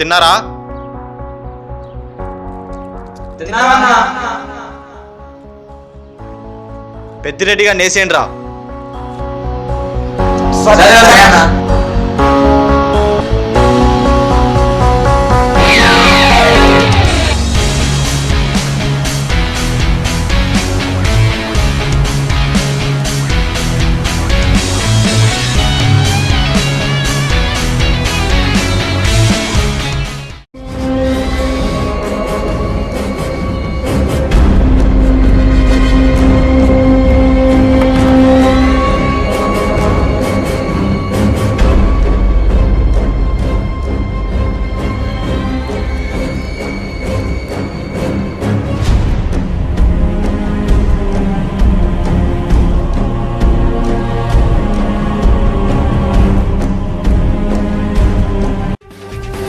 తిన్నారా? పెద్దిరెడ్డిగా నేసేండ్రా.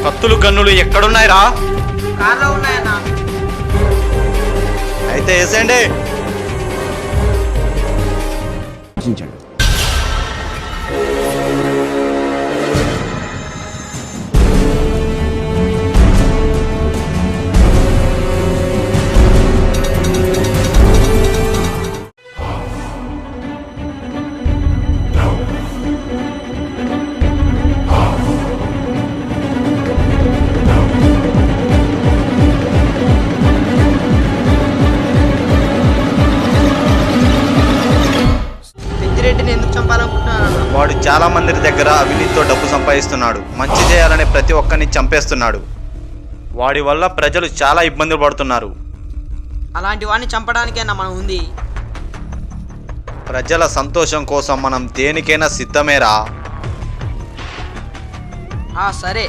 కత్తులు గన్నులు ఎక్కడున్నాయిరా? కార్లో ఉన్నాయన్నా. అయితే వేసేయండి. పెద్దిరెడ్డిని ఎందుకు చంపాలనుకుంటున్నాను? వాడు చాలా మంది దగ్గర అవినీతితో డబ్బు సంపాదిస్తున్నాడు. మంచి చేయాలనే ప్రతి ఒక్కరిని చంపేస్తున్నాడు. వాడి వల్ల ప్రజలు చాలా ఇబ్బందులు పడుతున్నారు. అలాంటి వాడిని చంపడానికేనా మనం ఉంది? ప్రజల సంతోషం కోసం మనం దేనికైనా సిద్ధమేరా. సరే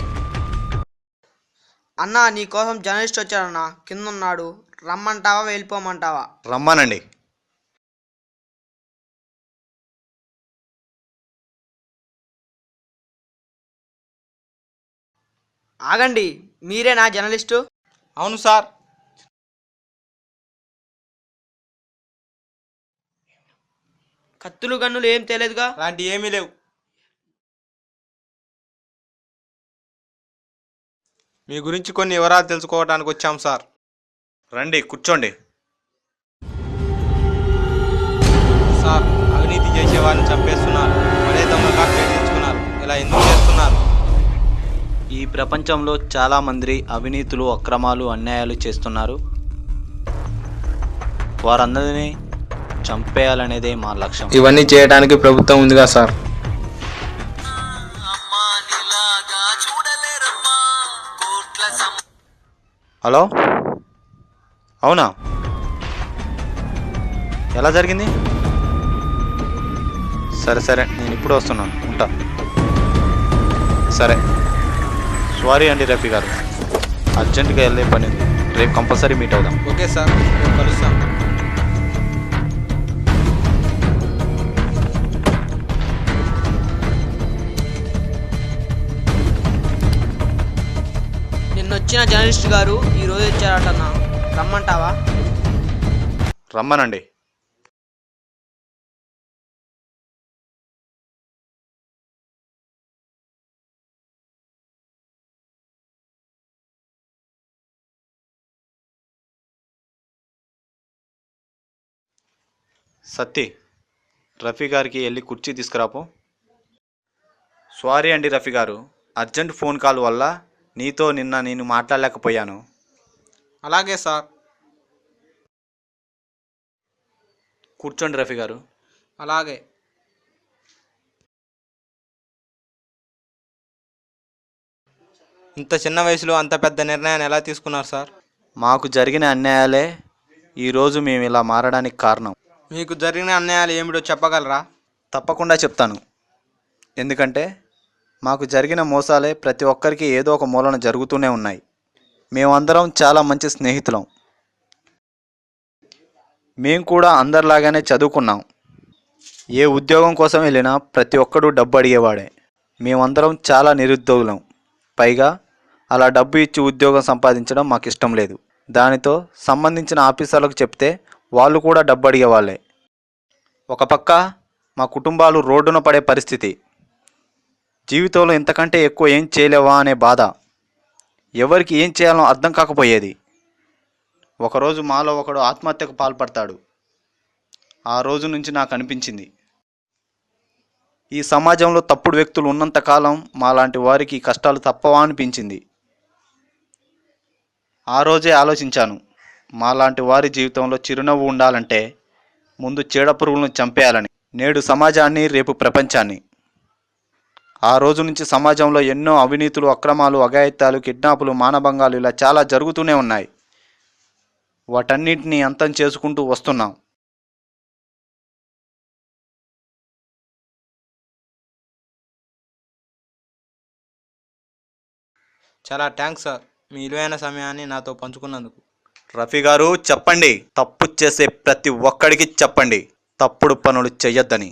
అన్నా, నీ కోసం జర్నలిస్ట్ వచ్చాడన్నా. కింద ఉన్నాడు. రమ్మంటావా వెళ్ళిపోమంటావా? రమ్మనండి. ఆగండి, మీరేనా జర్నలిస్టు? అవును సార్. కత్తులు గన్నులు ఏం తెలియదుగా? అలాంటి ఏమీ లేవు. మీ గురించి కొన్ని వివరాలు తెలుసుకోవడానికి వచ్చాం సార్. రండి, కూర్చోండి. సార్, అవినీతి చేసే వారిని చంపేస్తున్నారు. మరే దొంగగా పేరు తెచ్చుకున్నారు. ఇలా ఎందుకు చేస్తున్నారు? ఈ ప్రపంచంలో చాలా మంది అవినీతులు, అక్రమాలు, అన్యాయాలు చేస్తున్నారు. వారందరినీ చంపేయాలనేదే మా లక్ష్యం. ఇవన్నీ చేయడానికి ప్రభుత్వం ఉందిగా సార్. హలో, అవునా? ఎలా జరిగింది? సరే సరే, నేను ఇప్పుడు వస్తున్నాను, ఉంటా. సరే. సారీ అండి రఫీ గారు, అర్జెంటుగా వెళ్ళే పని ఉంది. రేపు కంపల్సరీ మీట్ అవుదాం. ఓకే సార్, రేపు కలుస్తాం. నిన్నొచ్చిన జర్నలిస్ట్ గారు ఈరోజు వచ్చారటన్నా. రమ్మంటావా? రమ్మనండి. సత్తి, రఫీ గారికి వెళ్ళి కుర్చీ తీసుకురాపో. సారీ అండి రఫీ గారు, అర్జెంట్ ఫోన్ కాల్ వల్ల నీతో నిన్న నేను మాట్లాడలేకపోయాను. అలాగే సార్. కూర్చోండి రఫీ గారు. అలాగే. ఇంత చిన్న వయసులో అంత పెద్ద నిర్ణయాన్ని ఎలా తీసుకున్నారు సార్? మాకు జరిగిన అన్యాయాలే ఈరోజు మేము ఇలా మారడానికి కారణం. మీకు జరిగిన అన్యాయాలు ఏమిటో చెప్పగలరా? తప్పకుండా చెప్తాను. ఎందుకంటే మాకు జరిగిన మోసాలే ప్రతి ఒక్కరికి ఏదో ఒక మూలన జరుగుతూనే ఉన్నాయి. మేమందరం చాలా మంచి స్నేహితులం. మేము కూడా అందరిలాగానే చదువుకున్నాం. ఏ ఉద్యోగం కోసం వెళ్ళినా ప్రతి ఒక్కడు డబ్బు అడిగేవాడే. మేమందరం చాలా నిరుద్యోగులం. పైగా అలా డబ్బు ఇచ్చి ఉద్యోగం సంపాదించడం మాకు ఇష్టం లేదు. దానితో సంబంధించిన ఆఫీసర్లకు చెప్తే వాళ్ళు కూడా డబ్బు అడిగేవాళ్ళే. ఒక పక్క మా కుటుంబాలు రోడ్డున పడే పరిస్థితి. జీవితంలో ఇంతకంటే ఎక్కువ ఏం చేయలేవా అనే బాధ. ఎవరికి ఏం చేయాలో అర్థం కాకపోయేది. ఒకరోజు మాలో ఒకడు ఆత్మహత్యకు పాల్పడతాడు. ఆ రోజు నుంచి నాకు అనిపించింది, ఈ సమాజంలో తప్పుడు వ్యక్తులు ఉన్నంతకాలం మాలాంటి వారికి ఈ కష్టాలు తప్పవా అనిపించింది. ఆ రోజే ఆలోచించాను, మాలాంటి వారి జీవితంలో చిరునవ్వు ఉండాలంటే ముందు చీడపురుగులను చంపేయాలని. నేడు సమాజాన్ని, రేపు ప్రపంచాన్ని. ఆ రోజు నుంచి సమాజంలో ఎన్నో అవినీతులు, అక్రమాలు, అఘాయిత్యాలు, కిడ్నాపులు, మానభంగాలు ఇలా చాలా జరుగుతూనే ఉన్నాయి. వాటన్నిటినీ అంతం చేసుకుంటూ వస్తున్నాం. చాలా థ్యాంక్స్ సార్, మీ విలువైన సమయాన్ని నాతో పంచుకున్నందుకు. రఫీ గారు చెప్పండి, తప్పు చేసే ప్రతి ఒక్కడికి చెప్పండి తప్పుడు పనులు చెయ్యొద్దని.